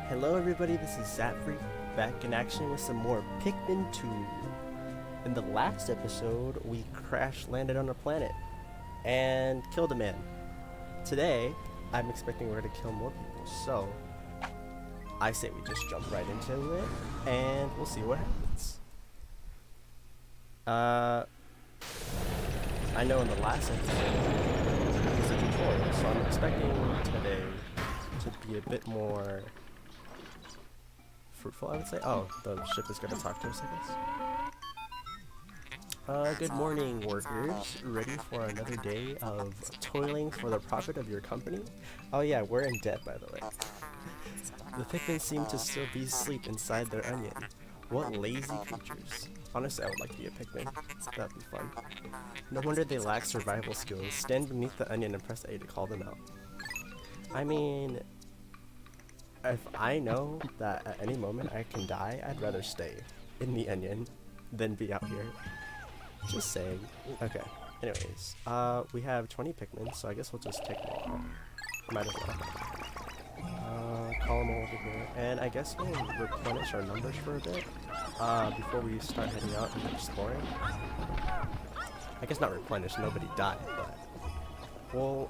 Hello everybody, this is Zatfreak, back in action with some more Pikmin 2. In the last episode, we crash landed on a planet and killed a man. Today, I'm expecting we're going to kill more people, so I say we just jump right into it and we'll see what happens. I know in the last episode, it was a tutorial, so I'm expecting today to be a bit more fruitful, I would say. Oh, the ship is going to talk to us, I guess. Good morning, workers. Ready for another day of toiling for the profit of your company? Oh yeah, we're in debt, by the way. The Pikmin seem to still be asleep inside their onion. What lazy creatures. Honestly, I would like to be a Pikmin. That'd be fun. No wonder they lack survival skills. Stand beneath the onion and press A to call them out. I mean, if I know that at any moment I can die, I'd rather stay in the onion than be out here. Just saying. Okay. Anyways, we have 20 Pikmin, so I guess we'll just take them all. Might as well. Call them all over here. And I guess we'll replenish our numbers for a bit, before we start heading out and exploring. I guess not replenish, nobody died, but we'll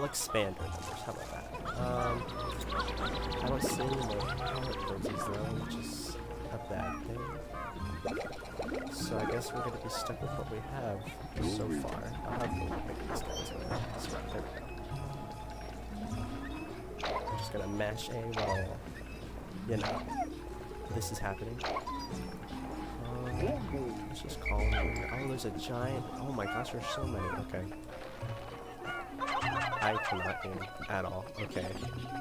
expand our numbers. How about that? I don't see any more pallet proteins though, which is a bad thing. So I guess we're gonna be stuck with what we have so far. I'll have to make these guys go. That's right, there we go. I'm just gonna mash A while, you know, this is happening. Let's just call them. Oh, there's a giant. Oh my gosh, there's so many. Okay. I cannot aim at all. Okay,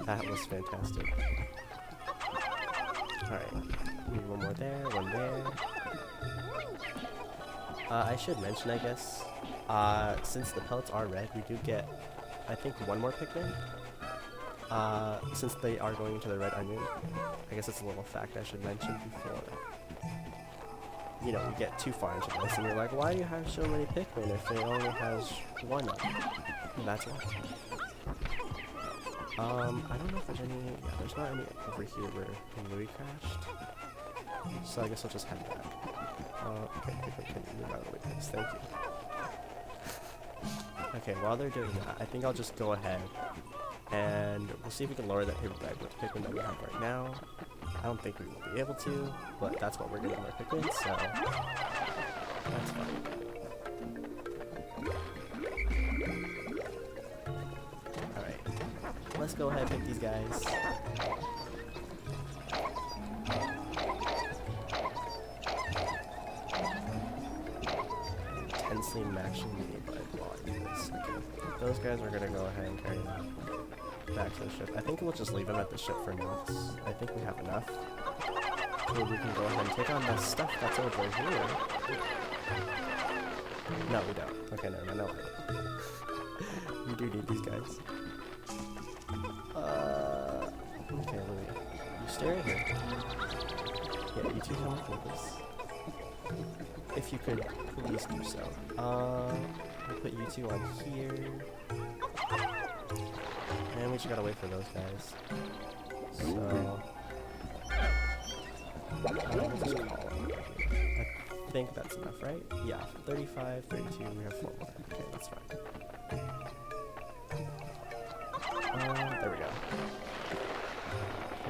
that was fantastic. Alright, need one more there, one there. I should mention, I guess, since the pellets are red, we do get, I think, one more Pikmin. Since they are going into the red onion. I guess it's a little fact I should mention before, you know, we get too far into this and you're like, why do you have so many Pikmin if it only has one of them? And that's why. I don't know if there's any, yeah, there's not any over here where Louis crashed. So I guess I'll just head back. Okay, can you move out of the way, please? Thank you. Okay, while they're doing that, I think I'll just go ahead and we'll see if we can lower that Pikmin that we have right now. I don't think we will be able to, but that's what we're doing on our Pikmin, so that's fine. Alright, let's go ahead and pick these guys. Intensely matching me by blocking this. Okay. Those guys are gonna go ahead and carry them back to the ship. I think we'll just leave them at the ship for now. I think we have enough. So we can go ahead and take on the stuff that's over here. No, we don't. Okay, never mind. No way. We do need these guys. Okay, Louis. You stay right here. Yeah, you two come with us. If you could, please do so. We'll put you two on here. And we just gotta wait for those guys. So we'll just call them. I think that's enough, right? Yeah, 35, 32, we have 4 more. Okay, that's fine. There we go.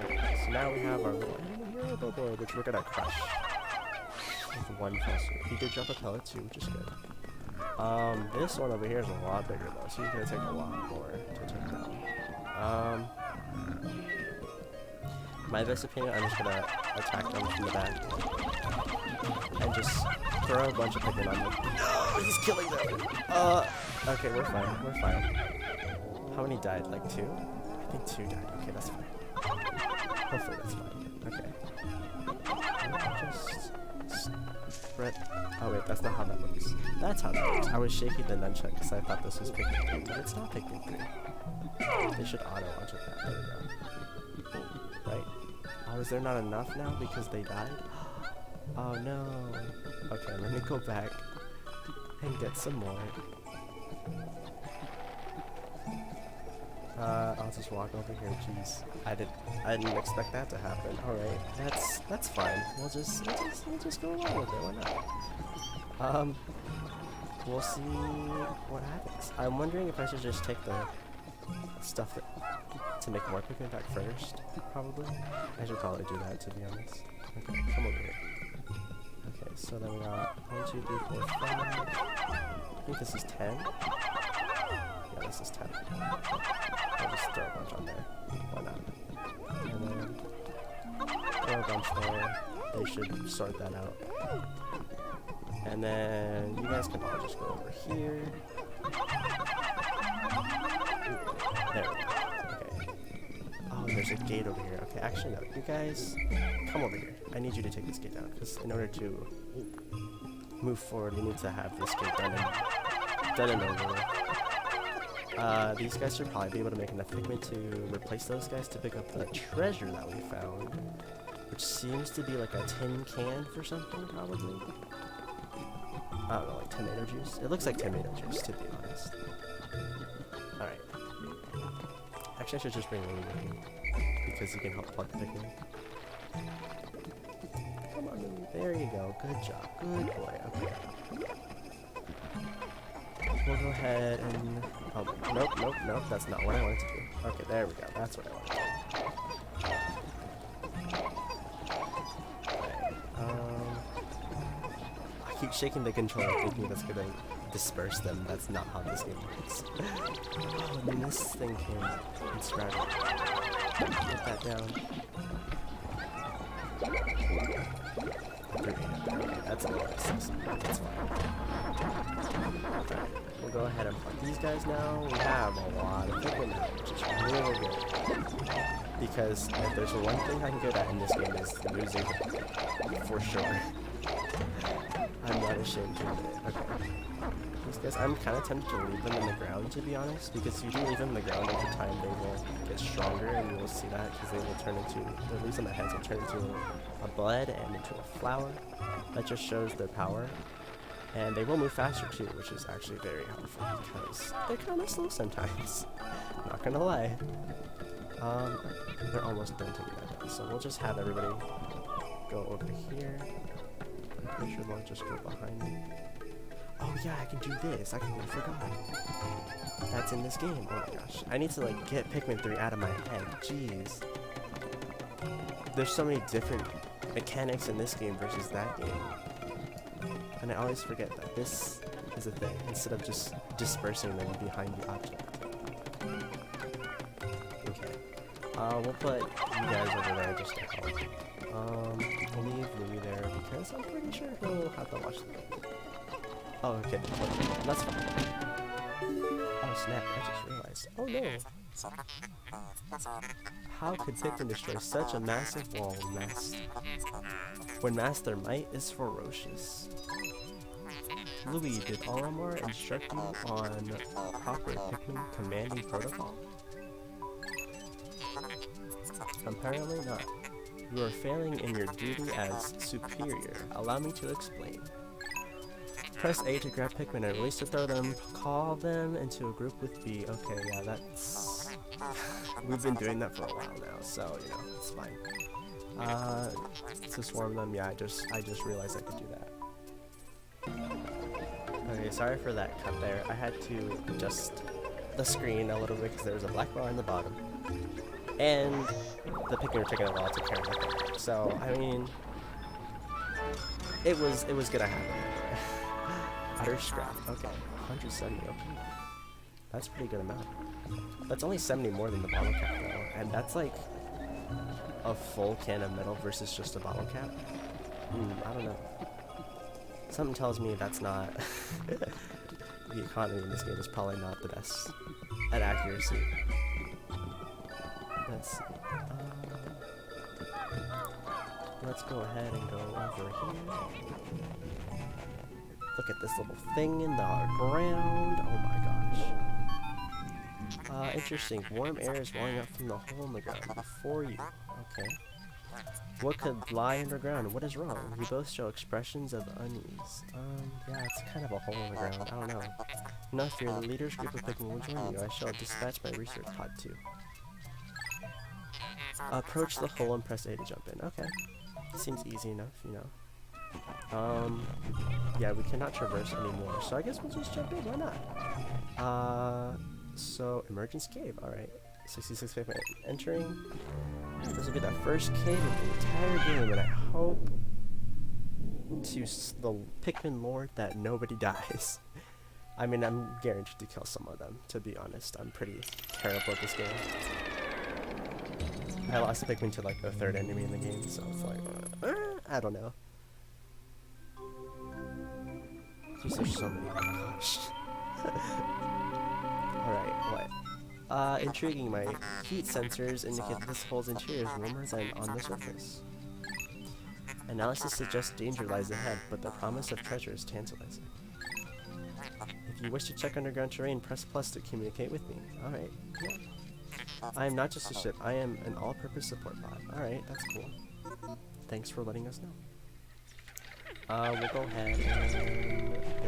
Okay, so now we have our little enemy board, which we're gonna crush with one fell swoop. He did drop a pellet too, which is good. This one over here is a lot bigger though, so he's gonna take a lot more to take down. My best opinion, I'm just gonna attack them from the back and just throw a bunch of Pikmin on them. No, he's killing them. Okay, we're fine. We're fine. How many died? Like 2? I think 2 died. Okay, that's fine. Hopefully that's fine. Okay. Just spread. Oh wait, that's not how that looks. That's how that looks. I was shaking the nunchuck because I thought this was Pikmin 3, but it's not Pikmin 3. They should auto-launch with that. There we go. Right. Oh, is there not enough now because they died? Oh no. Okay, let me go back and get some more. I'll just walk over here. Jeez, I didn't expect that to happen. All right, that's fine. We'll just go along with it. Why not? We'll see what happens. I'm wondering if I should just take the stuff to make more Pikmin back first. Probably. I should probably do that, to be honest. Okay, come over here. Okay, so then we got 1, 2, 3, 4, 5. I think this is 10. Yeah, this is 10. I'll just throw a bunch on there. Why not? And then throw a bunch there. They should sort that out. And then you guys can all just go over here. There we go. Okay. Oh, there's a gate over here. Okay, actually no. You guys, come over here. I need you to take this gate down, because in order to move forward, we need to have this gate done and over with. These guys should probably be able to make enough Pikmin to replace those guys to pick up the treasure that we found, which seems to be like a tin can for something, probably. I don't know, like tomato juice? It looks like tomato juice, to be honest. Alright. Actually, I should just bring Lee with me, because he can help plug the Pikmin. Come on, Lee. There you go. Good job. Good boy. Okay. We'll go ahead and... Oh, nope. That's not what I wanted to do. Okay, there we go. That's what I wanted to do. I keep shaking the controller thinking that's gonna disperse them. That's not how this game works. Oh, and then this thing can scratch it. Get that down. Okay, that's a little excessive. That's fine. We'll go ahead and plug these guys now. We have a lot of Pikmin now, which is really good. Because if there's one thing I'm good at in this game is losing for sure. I'm not ashamed to admit it. Okay. These guys, I'm kind of tempted to leave them in the ground, to be honest, because if you do leave them in the ground over time, they will get stronger, and you will see that, because they will turn into, at least on the heads, will turn into a bud and into a flower. That just shows their power. And they will move faster too, which is actually very helpful, because they're kind of slow sometimes. Not gonna lie. They're almost done taking that down, so we'll just have everybody go over here. I'm pretty sure they'll just go behind me. Oh yeah, I can do this. I completely forgot. That's in this game. Oh my gosh. I need to like get Pikmin 3 out of my head. Jeez. There's so many different mechanics in this game versus that game. And I always forget that this is a thing, instead of just dispersing them behind the object. Okay. We'll put you guys over there just to help. We'll leave Louie there because I'm pretty sure he'll have to watch the video. Oh, okay. That's fine. Oh snap, I just realized. Oh no! How could Pikmin destroy such a massive wall when Master Might is ferocious? Louis, did Olimar instruct you on proper Pikmin commanding protocol? Apparently not. You are failing in your duty as superior. Allow me to explain. Press A to grab Pikmin and release to throw them. Call them into a group with B. Okay, yeah, that's... We've been doing that for a while now, so, you know, it's fine. To swarm them, yeah, I just realized I could do that. Okay, sorry for that cut there. I had to adjust the screen a little bit because there was a black bar on the bottom. And the Pikmin were taking a while to carry the thing. So, I mean, it was gonna happen. Utter scrap. Okay, 170. Okay. That's a pretty good amount. That's only 70 more than the bottle cap though. And that's like a full can of metal versus just a bottle cap. I don't know. Something tells me that's not... the economy in this game is probably not the best at accuracy. Let's see. Let's go ahead and go over here. Look at this little thing in the ground. Oh my gosh. Interesting. Warm air is welling up from the hole in the ground before you. Okay. What could lie underground? What is wrong? You both show expressions of unease. Yeah, it's kind of a hole in the ground. I don't know. No fear, the leader's group of Pikmin will join you. I shall dispatch my research pod too. Approach the hole and press A to jump in. Okay. Seems easy enough, you know. Yeah, we cannot traverse anymore, so I guess we'll just jump in. Why not? So, emergence cave. Alright. 66 Pikmin entering. This will be the first cave of the entire game, and I hope to the Pikmin lord that nobody dies. I mean, I'm guaranteed to kill some of them, to be honest. I'm pretty terrible at this game. I lost Pikmin to like the third enemy in the game, so it's like, I don't know. Jeez, there's so many. Oh, gosh. Alright, what? Intriguing, my heat sensors indicate that this hole's interior is warmer than on the surface. Analysis suggests danger lies ahead, but the promise of treasure is tantalizing. If you wish to check underground terrain, press plus to communicate with me. Alright, yeah. I am not just a ship, I am an all-purpose support pod. Alright, that's cool. Thanks for letting us know. We'll go ahead and get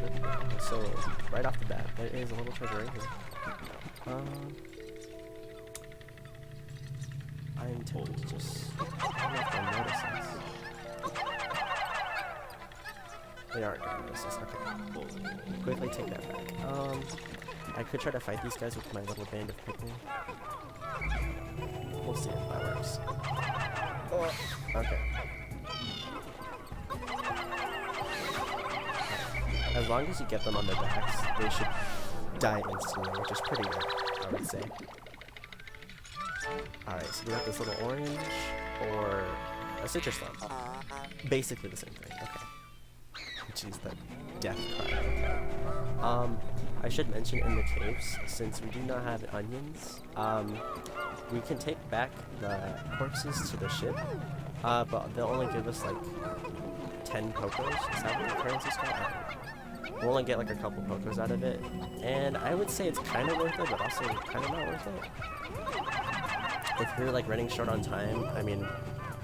it. So, right off the bat, there is a little treasure right here. I'm tempted to just... I don't know if they'll notice us. They aren't going to notice us. Okay. Quickly take that back. I could try to fight these guys with my little band of Pikmin. We'll see if that works. Oh, okay. As long as you get them on their backs, they should die instantly, which is pretty good, I would say. Alright, so we got this little orange, or a citrus lump. Basically the same thing, okay. Jeez, that death cry, okay. I should mention in the caves, since we do not have onions, we can take back the corpses to the ship, but they'll only give us like 10 Pokos. Is that what the currency's called? We'll only get like a couple Pokos out of it, and I would say it's kind of worth it, but also kind of not worth it. If you're like running short on time, I mean,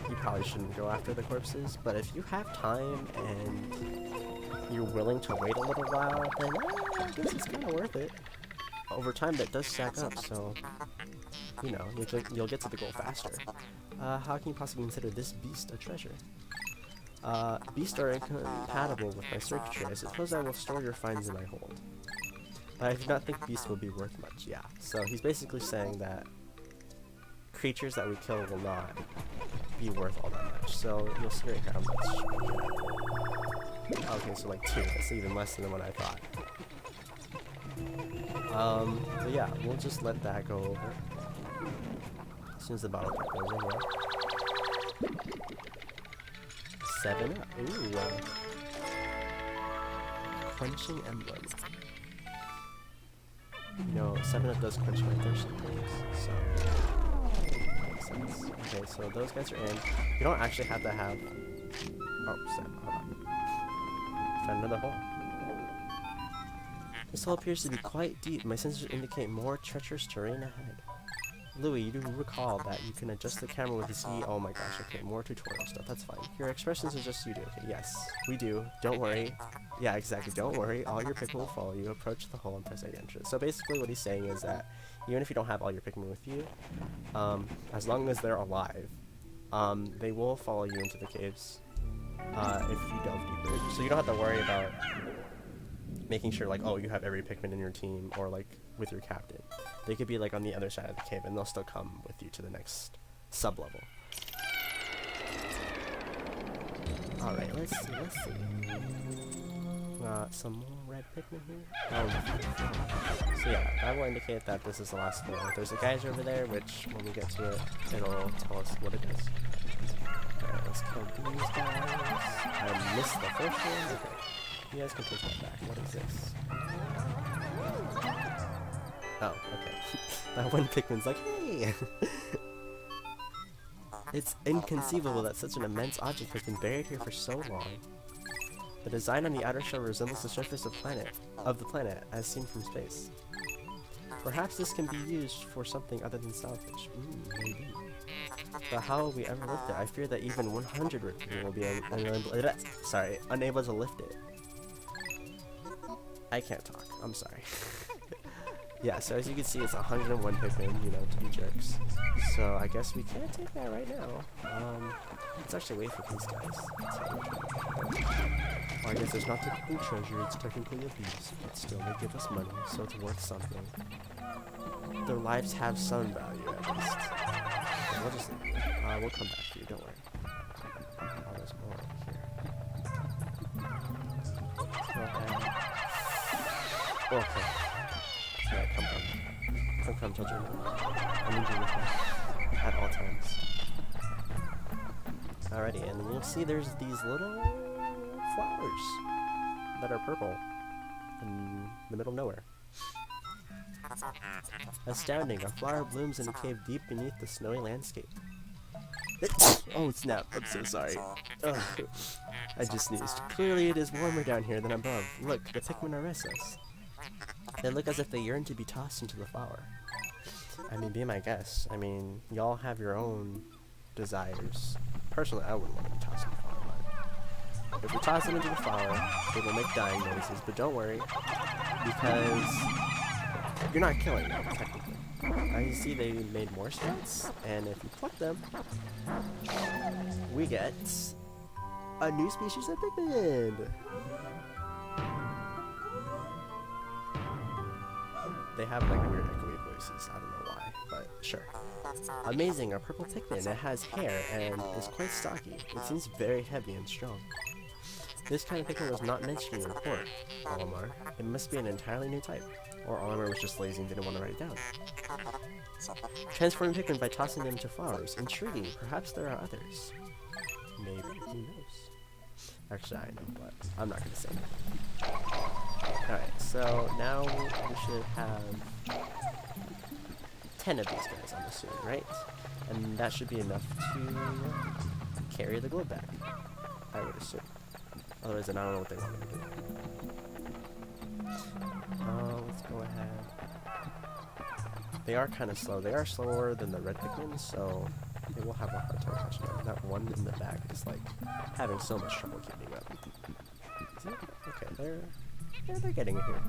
you probably shouldn't go after the corpses, but if you have time and you're willing to wait a little while, then I guess it's kind of worth it. Over time, that does stack up, so, you know, you'll get to the goal faster. How can you possibly consider this beast a treasure? Beasts are incompatible with my circuitry. I suppose I will store your finds in my hold. I do not think beasts will be worth much, yeah. So he's basically saying that creatures that we kill will not be worth all that much. So you'll see right how much. Okay, so like 2. That's even less than what I thought. But yeah, we'll just let that go over. As soon as the bottle cap goes in, yeah. 7 up. Ooh. Quenching emblem. You know, 7 up does quench my thirst sometimes, so makes sense. Okay, so those guys are in. You don't actually have to have. Oh, hold on. Found another hole. This hole appears to be quite deep. My sensors indicate more treacherous terrain ahead. Louis, you do recall that you can adjust the camera with Z. Oh my gosh, okay, more tutorial stuff, that's fine. Your expressions are just you do. Okay, yes, we do. Don't worry. Yeah, exactly, don't worry. All your Pikmin will follow you. Approach the hole and press A to enter. So basically what he's saying is that even if you don't have all your Pikmin with you, as long as they're alive, they will follow you into the caves if you delve deeper. So you don't have to worry about making sure, like, oh, you have every Pikmin in your team, or like with your captain. They could be like on the other side of the cave and they'll still come with you to the next sub-level. Alright, let's see. Some more red Pikmin here. So yeah, that will indicate that this is the last floor. There's a geyser over there, which when we get to it, it'll tell us what it is. Alright, let's kill these guys. I missed the first one. Okay. You guys can take that back. What is this? Oh, okay. That one Pikmin's like, hey! It's inconceivable that such an immense object has been buried here for so long. The design on the outer shell resembles the surface of the planet, as seen from space. Perhaps this can be used for something other than salvage. Maybe. But how will we ever lift it? I fear that even 100 Pikmin will be unable to lift it. I can't talk. I'm sorry. Yeah, so as you can see, it's 101 Pikmin, you know, to be jerks. So I guess we can't take that right now. Let's actually wait for these guys. Well, I guess it's not technically treasure, it's technically abuse, but still they give us money, so it's worth something. Their lives have some value, at least. Okay, we'll just leave it. We'll come back to you, don't worry. Oh, there's more over here. Let's go ahead. Okay. Alright, come, children. I need you with me. At all times. Alrighty, and you'll see there's these little flowers that are purple in the middle of nowhere. Astounding, a flower blooms in a cave deep beneath the snowy landscape. Oh snap, I'm so sorry. Ugh. I just sneezed. Clearly it is warmer down here than above. Look, the Pikmin are restless. They look as if they yearn to be tossed into the flower. I mean, be my guest. I mean, y'all have your own desires. Personally, I wouldn't want to be tossed in the flower, but if we toss them into the flower, they will make dying noises, but don't worry, because you're not killing them, technically. As you see, they made more sprouts, and if you pluck them, we get a new species of Pikmin! They have like weird echoey voices, I don't know why, but sure. Amazing, a purple Pikmin. It has hair and is quite stocky. It seems very heavy and strong. This kind of Pikmin was not mentioned in your report, Olimar. It must be an entirely new type. Or Olimar was just lazy and didn't want to write it down. Transforming Pikmin by tossing them into flowers. Intriguing. Perhaps there are others. Maybe. Who knows? Actually, I know, but I'm not going to say that. Alright, so now we should have 10 of these guys, I'm assuming, right? And that should be enough to carry the globe back, I would assume. Otherwise, then I don't know what they want me to do. Let's go ahead. They are kind of slow. They are slower than the red Pikmin, so they will have a hard time catching up. That one in the back is like having so much trouble keeping up. Is it? Okay, they're getting it here.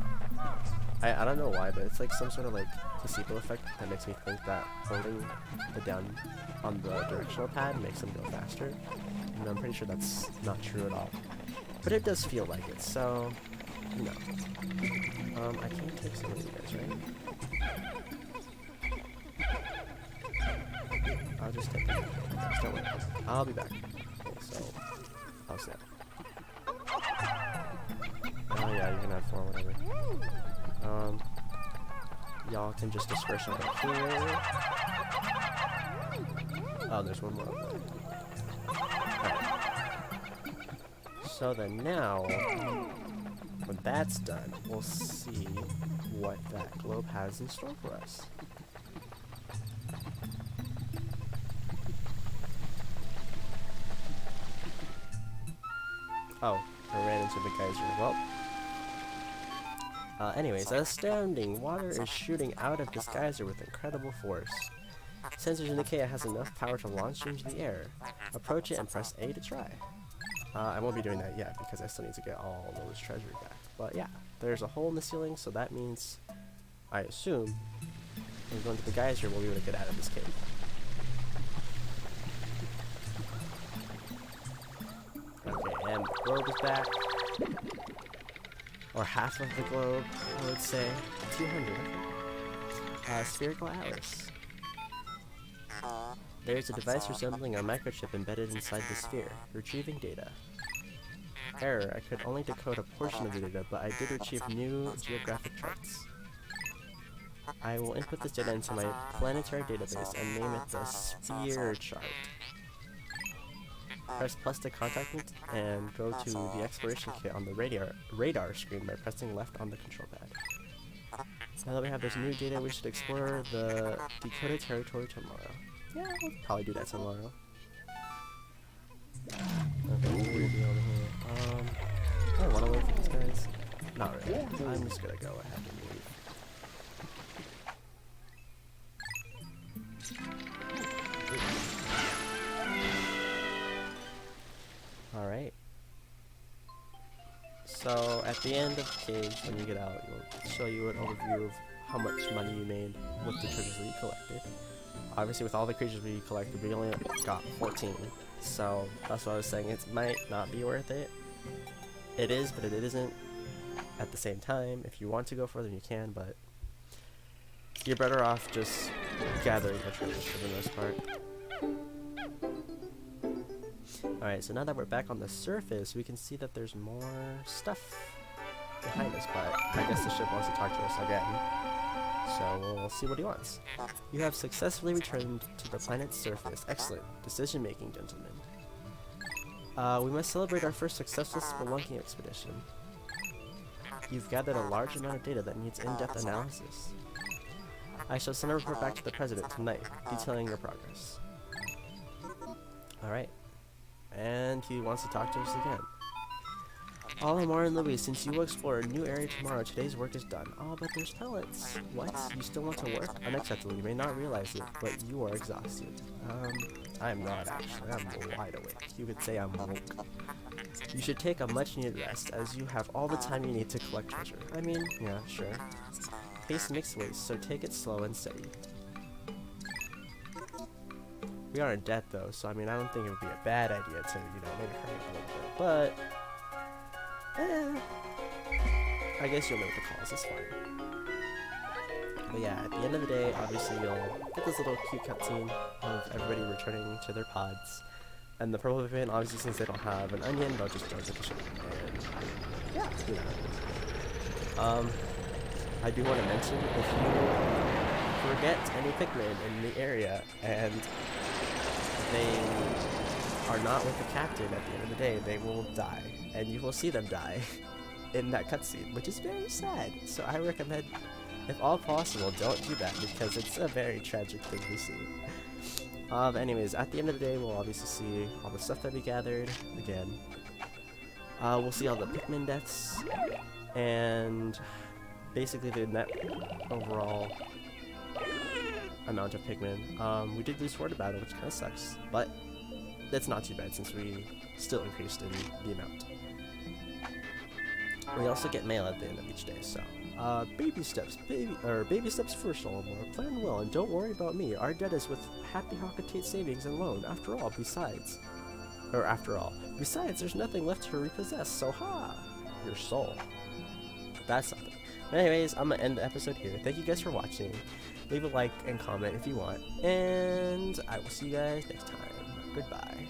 I don't know why, but it's like some sort of like placebo effect that makes me think that holding the down on the directional pad makes them go faster. And I'm pretty sure that's not true at all. But it does feel like it, so you know. I can't take some of these guys, right? I'll just take them. Don't worry. I'll be back. Okay, so I'll snap. Oh yeah, you can have 4, whatever. Y'all can just disperse over here. Oh, there's one more over there. Alright. So then now, when that's done, we'll see what that globe has in store for us. Oh, I ran into the geyser. Well, anyways, astounding! Water is shooting out of this geyser with incredible force. Sensors indicate it has enough power to launch into the air. Approach it and press A to try. I won't be doing that yet because I still need to get all those treasure back. But yeah, there's a hole in the ceiling, so that means, I assume, when we go into the geyser, we'll be able to get out of this cave. Okay, and the globe is back. Or half of the globe, I would say. 200, okay. Spherical Atlas. There's a device resembling a microchip embedded inside the sphere, retrieving data. Error, I could only decode a portion of the data, but I did retrieve new geographic charts. I will input this data into my planetary database and name it the Sphere Chart. Press plus to contact it and go to the exploration kit on the radar screen by pressing left on the control pad. Now that we have this new data, we should explore the decoded territory tomorrow. Yeah, we'll probably do that tomorrow. Okay, what do we do over here? I want to wait for these guys. Not really. I'm just gonna go ahead and leave. So at the end of the cage, when you get out, it'll show you an overview of how much money you made with the treasures that you collected. Obviously, with all the creatures we collected, we only got 14. So that's what I was saying. It might not be worth it. It is, but it isn't. At the same time, if you want to go further, you can. But you're better off just gathering the treasures for the most part. Alright, so now that we're back on the surface, we can see that there's more stuff behind us, but I guess the ship wants to talk to us again. So we'll see what he wants. You have successfully returned to the planet's surface. Excellent decision making, gentlemen. We must celebrate our first successful spelunking expedition. You've gathered a large amount of data that needs in-depth analysis. I shall send a report back to the President tonight, detailing your progress. Alright. And he wants to talk to us again. Alamar and Louis, since you will explore a new area tomorrow, today's work is done. Oh, but there's pellets. What? You still want to work? Unacceptable. You may not realize it, but you are exhausted. I'm not actually. I'm wide awake. You could say I'm woke. You should take a much-needed rest, as you have all the time you need to collect treasure. I mean, yeah, sure. Haste makes waste, so take it slow and steady. We are in debt though, so I mean, I don't think it would be a bad idea to, you know, maybe hurry up a little bit, but I guess you'll make the calls, it's fine. But yeah, at the end of the day, obviously you'll get this little cute cutscene of everybody returning to their pods, and the purple Pikmin, obviously since they don't have an onion, they'll just join the ship, and yeah, you know. I do want to mention, if you forget any Pikmin in the area, and they are not with the captain at the end of the day, they will die, and you will see them die in that cutscene, which is very sad. So I recommend, if all possible, don't do that, because it's a very tragic thing to see. Anyways, at the end of the day, we'll obviously see all the stuff that we gathered again. We'll see all the Pikmin deaths, and basically the net overall amount of Pikmin. We did lose 4 to battle, which kind of sucks, but that's not too bad since we still increased in the amount. We also get mail at the end of each day, so baby steps first, Olimar. Plan well and don't worry about me. Our debt is with Happy Hockatate Savings and Loan. After all, besides, there's nothing left to repossess. So your soul. That's something. But anyways, I'm gonna end the episode here. Thank you guys for watching. Leave a like and comment if you want, and I will see you guys next time. Goodbye.